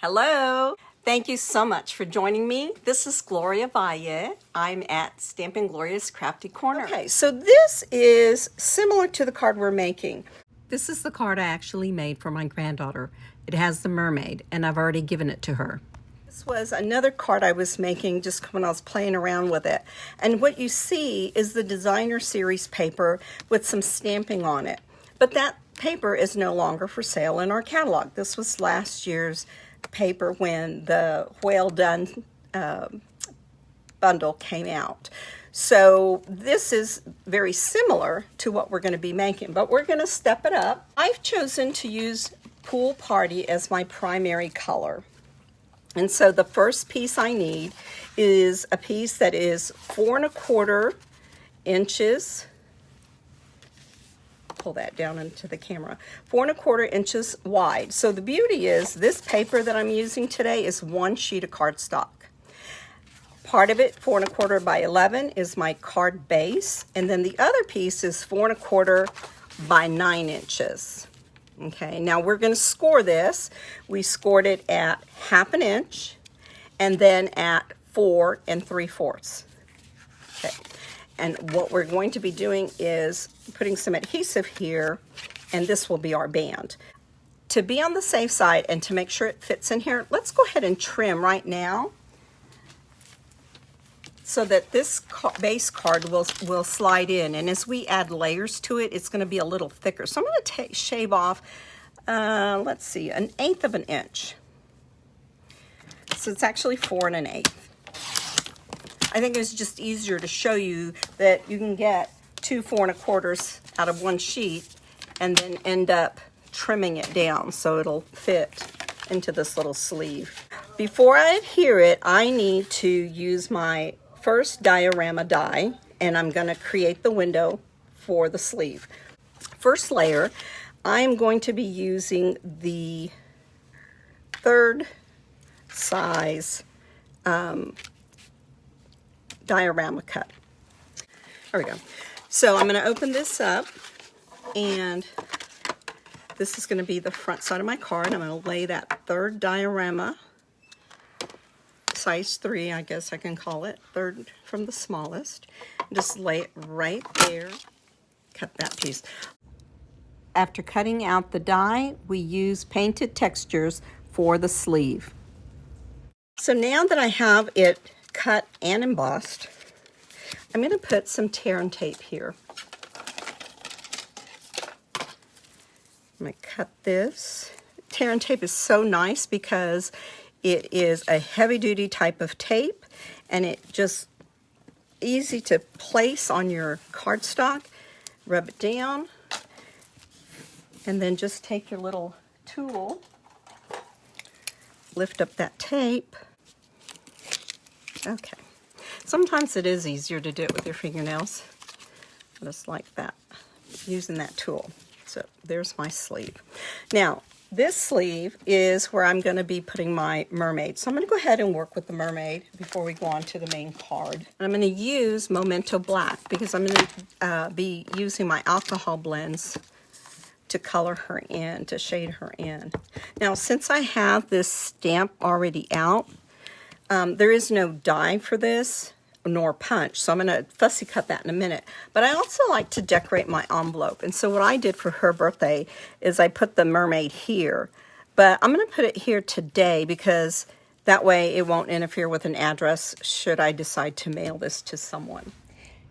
Hello. Thank you so much for joining me. This is Gloria Valle. I'm at Stampin' Gloria's Crafty Corner. Okay, so this is similar to the card we're making. This is the card I actually made for my granddaughter. It has the mermaid, and I've already given it to her. This was another card I was making just when I was playing around with it. And what you see is the designer series paper with some stamping on it. But that paper is no longer for sale in our catalog. This was last year's paper when the Whale Done bundle came out. So this is very similar to what we're going to be making, but we're going to step it up. I've chosen to use Pool Party as my primary color. And so the first piece I need is a piece that is 4 1/4 inches. Pull that down into the camera. 4 1/4 inches wide. So the beauty is this paper that I'm using today is one sheet of cardstock. Part of it, 4 1/4 by 11, is my card base, and then the other piece is 4 1/4 by 9 inches. Okay, now we're going to score this. We scored it at 1/2 inch and then at 4 3/4. Okay. And what we're going to be doing is putting some adhesive here, and this will be our band. To be on the safe side and to make sure it fits in here, let's go ahead and trim right now so that this base card will slide in. And as we add layers to it, it's going to be a little thicker. So I'm going to shave off, let's see, 1/8 of an inch. So it's actually 4 1/8. I think it's just easier to show you that you can get 2 4 1/4 out of one sheet and then end up trimming it down so it'll fit into this little sleeve. Before I adhere it, I need to use my first diorama die, and I'm going to create the window for the sleeve. First layer, I'm going to be using the 3rd size diorama cut. There we go. So I'm going to open this up, and this is going to be the front side of my card. I'm going to lay that 3rd diorama, size 3, I guess I can call it, 3rd from the smallest. Just lay it right there. Cut that piece. After cutting out the die, we use painted textures for the sleeve. So now that I have it cut and embossed, I'm going to put some tear and tape here. I'm going to cut this. Tear and tape is so nice because it is a heavy-duty type of tape, and it just easy to place on your cardstock. Rub it down, and then just take your little tool, lift up that tape. Okay. Sometimes it is easier to do it with your fingernails, just like that, using that tool. So there's my sleeve. Now, this sleeve is where I'm going to be putting my mermaid. So I'm going to go ahead and work with the mermaid before we go on to the main card. And I'm going to use Memento Black because I'm going to be using my alcohol blends to color her in, to shade her in. Now, since I have this stamp already out, there is no die for this, nor punch, so I'm going to fussy cut that in a minute. But I also like to decorate my envelope, and so what I did for her birthday is I put the mermaid here, but I'm going to put it here today because that way it won't interfere with an address should I decide to mail this to someone.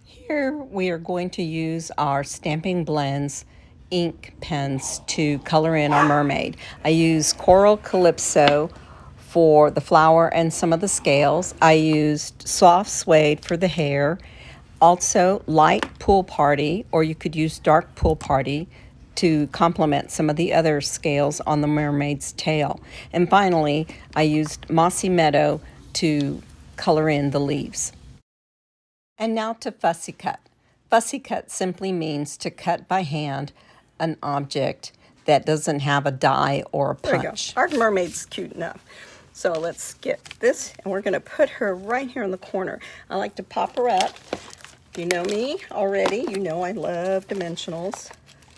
Here we are going to use our Stampin' Blends ink pens to color in our mermaid. I use Coral Calypso for the flower and some of the scales. I used soft suede for the hair. Also light Pool Party, or you could use dark Pool Party to complement some of the other scales on the mermaid's tail. And finally, I used Mossy Meadow to color in the leaves. And now to fussy cut. Fussy cut simply means to cut by hand an object that doesn't have a die or a punch. There we go. Our mermaid's cute enough. So let's get this, and we're going to put her right here in the corner. I like to pop her up. You know me already. You know I love dimensionals.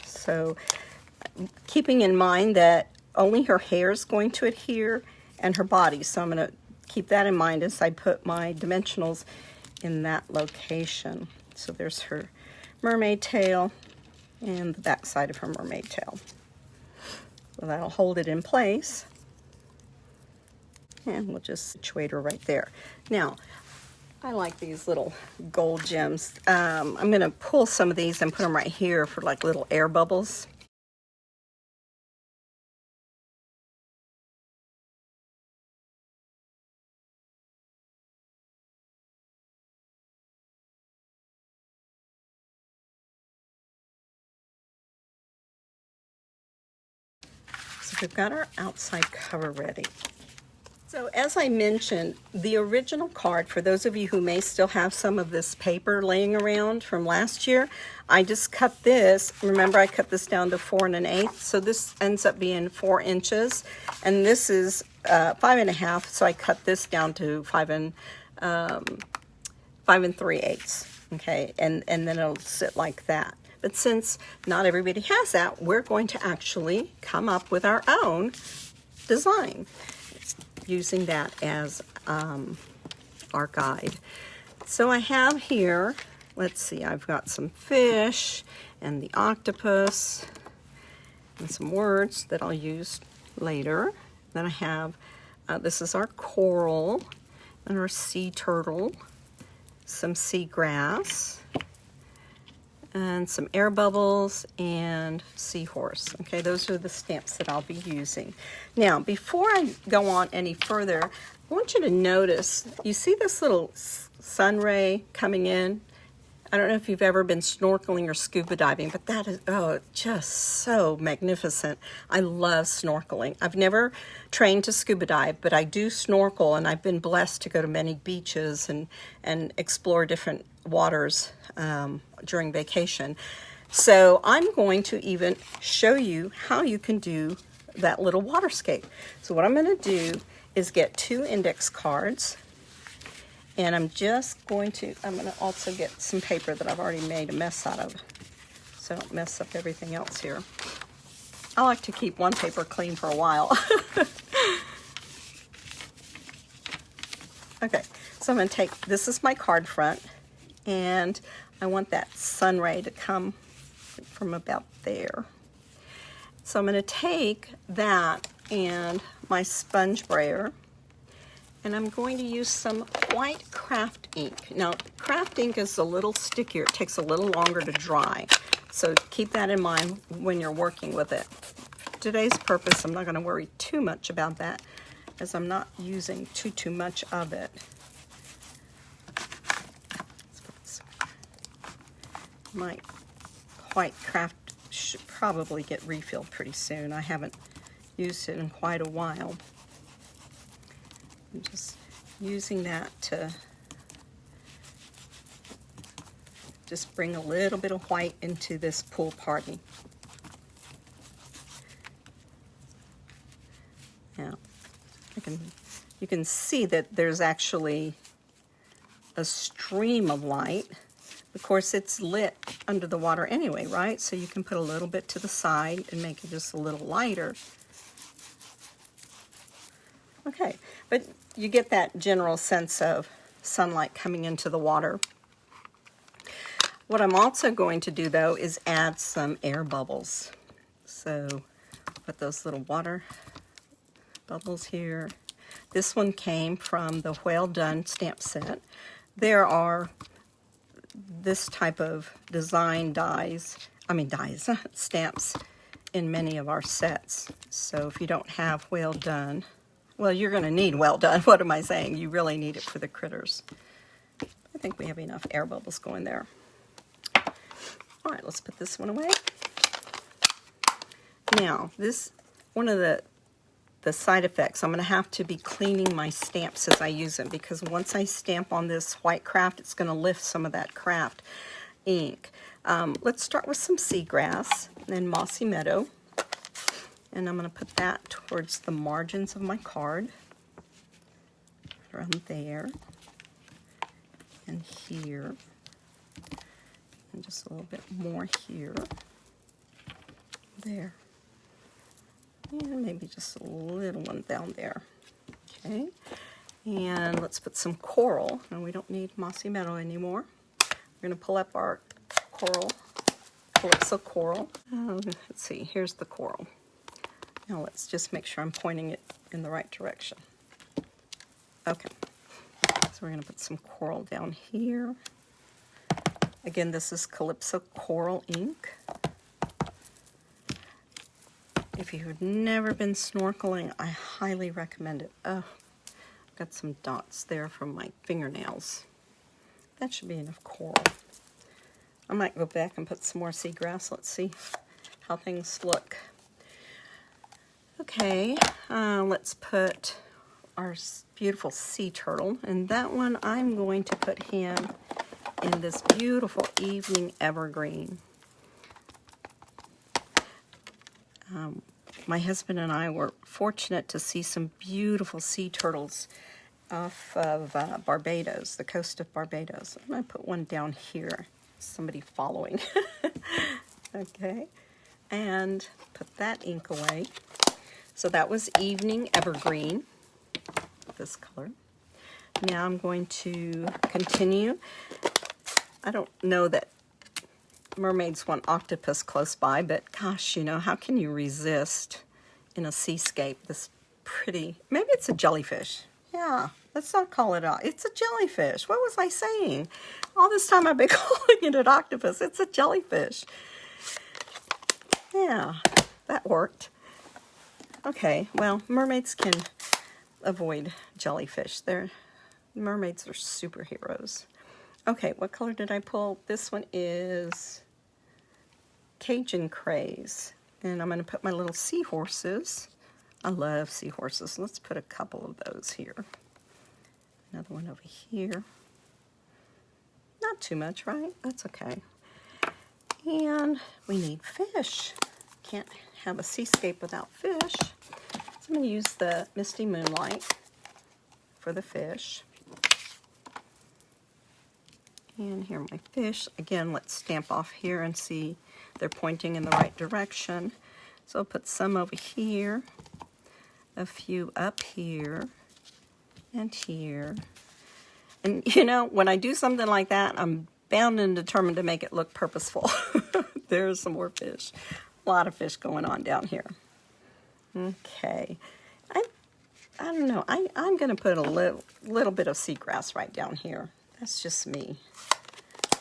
So keeping in mind that only her hair is going to adhere, and her body. So I'm going to keep that in mind as I put my dimensionals in that location. So there's her mermaid tail and the back side of her mermaid tail. So that'll hold it in place. And we'll just situate her right there. Now, I like these little gold gems. I'm going to pull some of these and put them right here for like little air bubbles. So we've got our outside cover ready. So as I mentioned, the original card, for those of you who may still have some of this paper laying around from last year, I just cut this. Remember, I cut this down to 4 1/8, so this ends up being 4 inches, and this is 5 1/2, so I cut this down to 5 3/8. Okay, and then it'll sit like that. But since not everybody has that, we're going to actually come up with our own design, using that as our guide. So I have here, let's see, I've got some fish and the octopus and some words that I'll use later. Then I have, this is our coral and our sea turtle, some seagrass, and some air bubbles and seahorse. Okay, those are the stamps that I'll be using. Now, before I go on any further, I want you to notice, you see this little sun ray coming in? I don't know if you've ever been snorkeling or scuba diving, but that is, oh, just so magnificent. I love snorkeling. I've never trained to scuba dive, but I do snorkel, and I've been blessed to go to many beaches and explore different waters during vacation. So I'm going to even show you how you can do that little waterscape. So what I'm going to do is get 2 index cards, and I'm going to also get some paper that I've already made a mess out of, so I don't mess up everything else here. I like to keep one paper clean for a while. Okay, so I'm going to take, this is my card front, and I want that sun ray to come from about there. So I'm going to take that and my sponge brayer, and I'm going to use some white craft ink. Now, craft ink is a little stickier. It takes a little longer to dry. So keep that in mind when you're working with it. For today's purpose, I'm not going to worry too much about that, as I'm not using too much of it. My white craft should probably get refilled pretty soon. I haven't used it in quite a while. I'm just using that to just bring a little bit of white into this pool party. Now, you can see that there's actually a stream of light. Of course, it's lit under the water anyway, right? So you can put a little bit to the side and make it just a little lighter. Okay, but you get that general sense of sunlight coming into the water. What I'm also going to do, though, is add some air bubbles. So put those little water bubbles here. This one came from the Well Done stamp set. There are this type of design stamps in many of our sets. So if you don't have Well Done, well, you're going to need Well Done. What am I saying? You really need it for the critters. I think we have enough air bubbles going there. All right, let's put this one away. Now, one of the side effects, I'm going to have to be cleaning my stamps as I use them, because once I stamp on this white craft, it's going to lift some of that craft ink. Let's start with some seagrass and mossy meadow, and I'm going to put that towards the margins of my card, around there and here, and just a little bit more here, there. And maybe just a little one down there. Okay, and let's put some coral. And we don't need mossy meadow anymore. We're going to pull up our coral, Calypso coral. Let's see, here's the coral. Now let's just make sure I'm pointing it in the right direction. Okay, so we're going to put some coral down here. Again, this is Calypso Coral ink. If you've never been snorkeling, I highly recommend it. Oh, got some dots there from my fingernails. That should be enough coral. I might go back and put some more seagrass. Let's see how things look. Okay, let's put our beautiful sea turtle. And that one, I'm going to put him in this beautiful evening evergreen. My husband and I were fortunate to see some beautiful sea turtles off of Barbados, the coast of Barbados. I'm going to put one down here. Somebody following. Okay, and put that ink away. So that was evening evergreen, this color. Now I'm going to continue. I don't know that mermaids want octopus close by, but gosh, you know, how can you resist in a seascape this pretty, maybe it's a jellyfish. Yeah, let's not call it it's a jellyfish. What was I saying? All this time I've been calling it an octopus. It's a jellyfish. Yeah, that worked. Okay, well, mermaids can avoid jellyfish. Mermaids are superheroes. Okay, what color did I pull? This one is Cajun Craze. And I'm going to put my little seahorses. I love seahorses. Let's put a couple of those here. Another one over here. Not too much, right? That's okay. And we need fish. Can't have a seascape without fish. So I'm going to use the Misty Moonlight for the fish. And here are my fish. Again, let's stamp off here and see they're pointing in the right direction. So I'll put some over here, a few up here, and here. And you know, when I do something like that, I'm bound and determined to make it look purposeful. There's some more fish. A lot of fish going on down here. Okay. I don't know. I'm going to put a little bit of seagrass right down here. That's just me.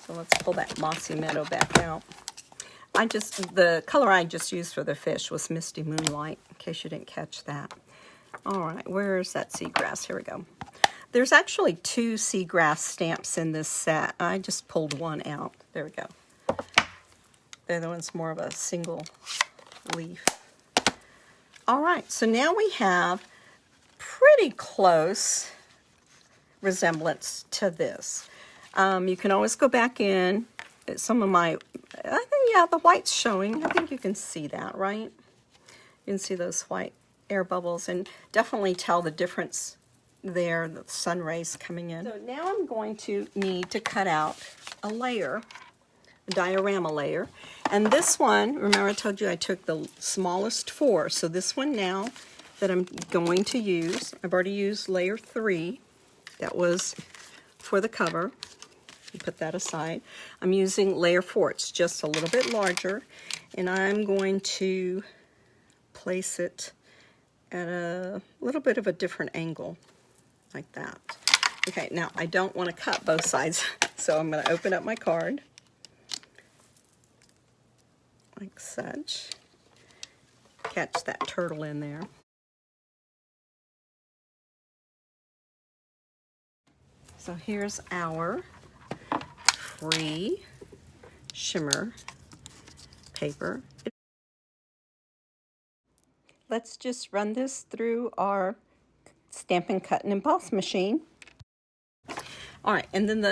So let's pull that mossy meadow back out. The color I just used for the fish was Misty Moonlight, in case you didn't catch that. All right, where's that seagrass? Here we go. There's actually 2 seagrass stamps in this set. I just pulled one out. There we go. The other one's more of a single leaf. All right, so now we have pretty close resemblance to this. You can always go back in. Some of my, I think, yeah, the white's showing. I think you can see that, right? You can see those white air bubbles and definitely tell the difference there, the sun rays coming in. So now I'm going to need to cut out a layer, a diorama layer. And this one, remember I told you I took the smallest 4. So this one now that I'm going to use, I've already used layer 3. That was for the cover. Put that aside. I'm using layer 4. It's just a little bit larger. And I'm going to place it at a little bit of a different angle, like that. Okay, now I don't want to cut both sides, so I'm going to open up my card, like such. Catch that turtle in there. So here's our free shimmer paper. Let's just run this through our Stampin' Cut and Emboss machine. All right, and then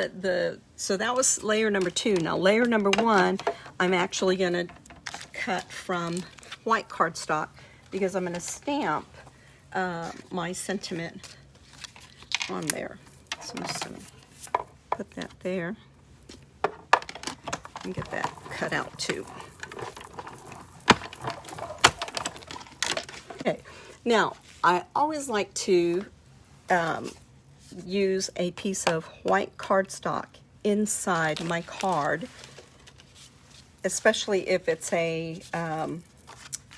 so that was layer number 2. Now layer number 1, I'm actually going to cut from white cardstock because I'm going to stamp my sentiment on there. So I'm just going to put that there and get that cut out too. Okay, now I always like to use a piece of white cardstock inside my card, especially if it's a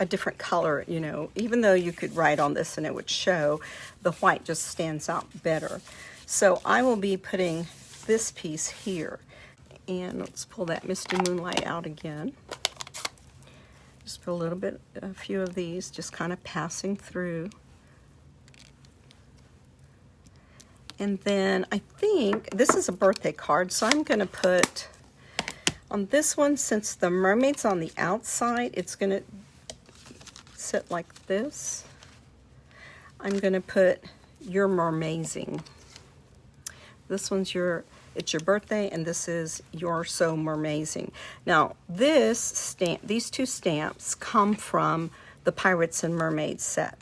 different color, you know. Even though you could write on this and it would show, the white just stands out better. So I will be putting this piece here. And let's pull that Misty Moonlight out again. Just put a few of these, just kind of passing through. And then I think this is a birthday card, so I'm going to put on this one, since the mermaid's on the outside, it's going to sit like this. I'm going to put "You're Mermazing." This one's it's your birthday, and this is "You're So Mermazing." Now, these two stamps come from the Pirates and Mermaids set.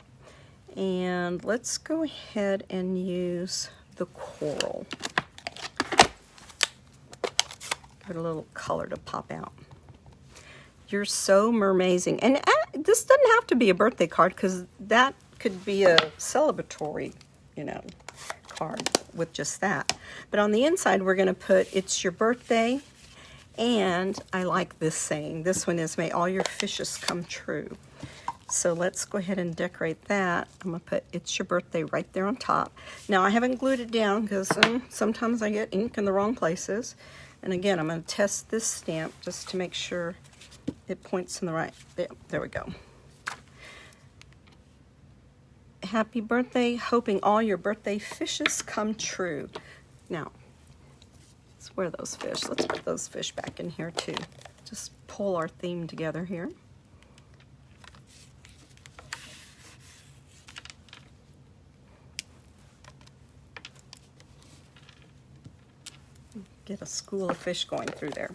And let's go ahead and use the coral. Give it a little color to pop out. You're so mermazing. And this doesn't have to be a birthday card, because that could be a celebratory, you know, card with just that. But on the inside, we're going to put "It's your birthday." And I like this saying. This one is "May all your fishes come true." So let's go ahead and decorate that. I'm going to put "It's your birthday" right there on top. Now, I haven't glued it down because sometimes I get ink in the wrong places. And again, I'm going to test this stamp just to make sure it points in the right. There we go. Happy birthday, hoping all your birthday fishes come true. Now, where are those fish? Let's put those fish back in here too. Just pull our theme together here. Get a school of fish going through there.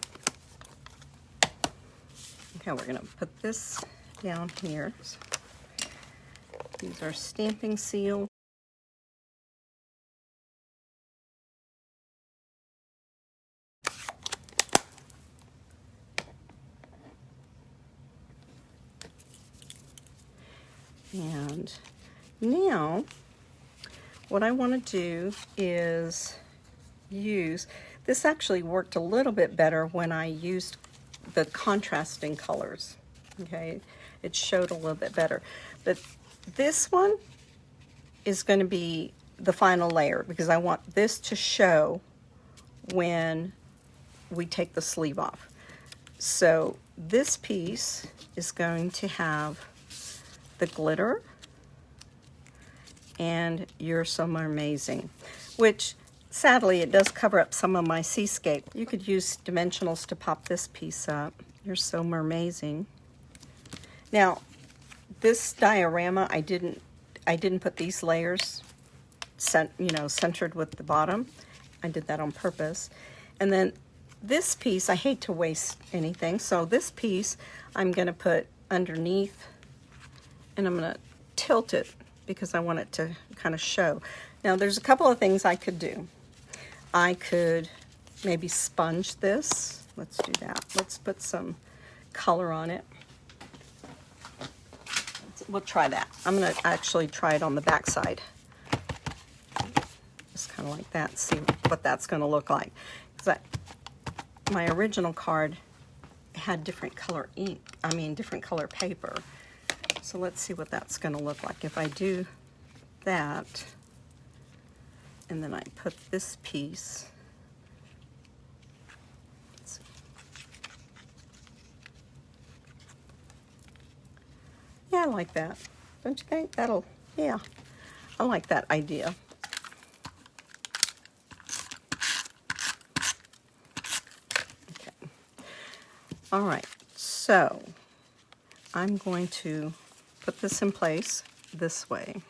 Okay, we're going to put this down here. Use our stamping seal. And now, what I want to do is use, this actually worked a little bit better when I used the contrasting colors. Okay, it showed a little bit better. But this one is going to be the final layer, because I want this to show when we take the sleeve off. So this piece is going to have the glitter and "You're So Mermazing," which sadly it does cover up some of my seascape. You could use dimensionals to pop this piece up. "You're So Mermazing." Now, this diorama, I didn't put these layers centered with the bottom. I did that on purpose. And then this piece, I hate to waste anything, so this piece I'm going to put underneath, and I'm going to tilt it because I want it to kind of show. Now, there's a couple of things I could do. I could maybe sponge this. Let's do that. Let's put some color on it. We'll try that. I'm going to actually try it on the back side. Just kind of like that, see what that's going to look like. Because my original card had different color ink, different color paper. So let's see what that's going to look like. If I do that, and then I put this piece. Yeah, I like that. Don't you think? Yeah, I like that idea. Okay. All right, so I'm going to put this in place this way.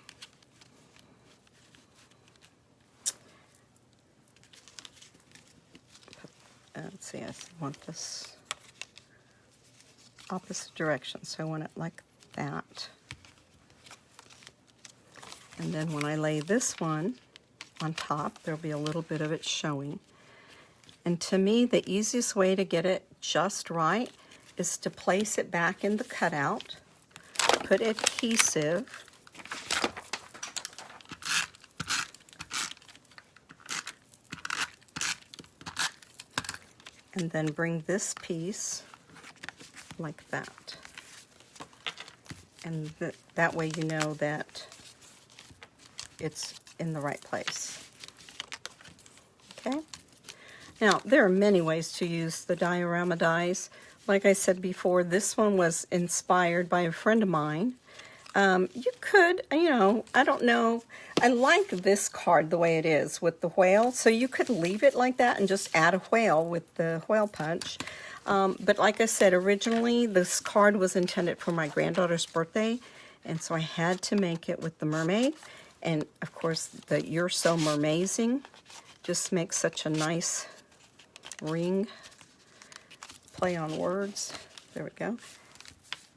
Let's see, I want this opposite direction, so I want it like that. And then when I lay this one on top, there'll be a little bit of it showing. And to me, the easiest way to get it just right is to place it back in the cutout, put adhesive and then bring this piece like that. And that way you know that it's in the right place. Okay? Now, there are many ways to use the diorama dies. Like I said before, this one was inspired by a friend of mine. You could, you know, I don't know. I like this card the way it is with the whale. So you could leave it like that and just add a whale with the whale punch. But like I said, originally this card was intended for my granddaughter's birthday. And so I had to make it with the mermaid. And of course, the You're So Mermazing just makes such a nice ring. Play on words. There we go.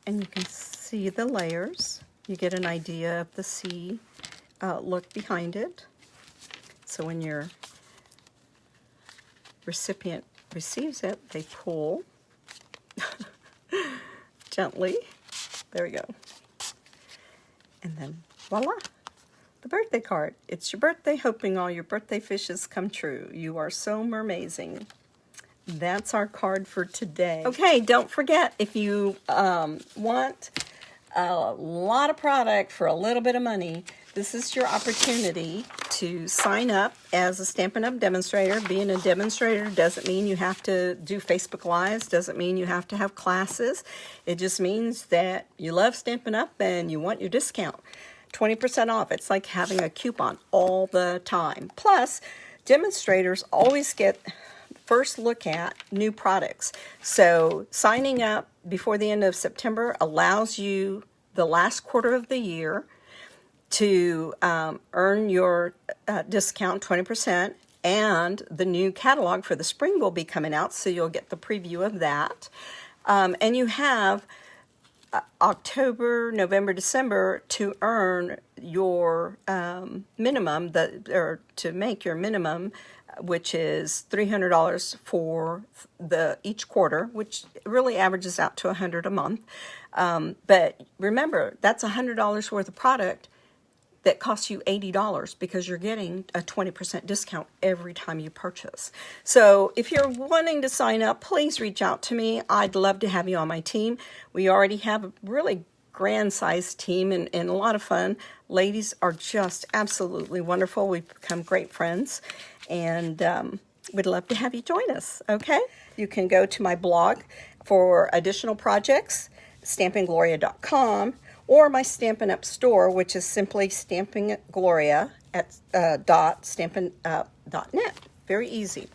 And you can see the layers. You get an idea of the sea look behind it. So when your recipient receives it, they pull gently. There we go. And then voila, the birthday card. It's your birthday, hoping all your birthday fishes come true. You are so mermazing. That's our card for today. Okay, don't forget, if you want a lot of product for a little bit of money, this is your opportunity to sign up as a Stampin' Up demonstrator. Being a demonstrator doesn't mean you have to do Facebook Lives, doesn't mean you have to have classes. It just means that you love Stampin' Up and you want your discount. 20% off. It's like having a coupon all the time. Plus, demonstrators always get first look at new products. So signing up before the end of September allows you the last quarter of the year to earn your discount 20%, and the new catalog for the spring will be coming out, so you'll get the preview of that. And you have October, November, December to earn your minimum, or to make your minimum, which is $300 for each quarter, which really averages out to $100 a month. But remember, that's $100 worth of product that costs you $80 because you're getting a 20% discount every time you purchase. So if you're wanting to sign up, please reach out to me. I'd love to have you on my team. We already have a really grand sized team and a lot of fun. Ladies are just absolutely wonderful. We've become great friends, and we'd love to have you join us. Okay? You can go to my blog for additional projects, stampinggloria.com, or my Stampin' Up store, which is simply stampinggloria at .stampinup.net. Very easy.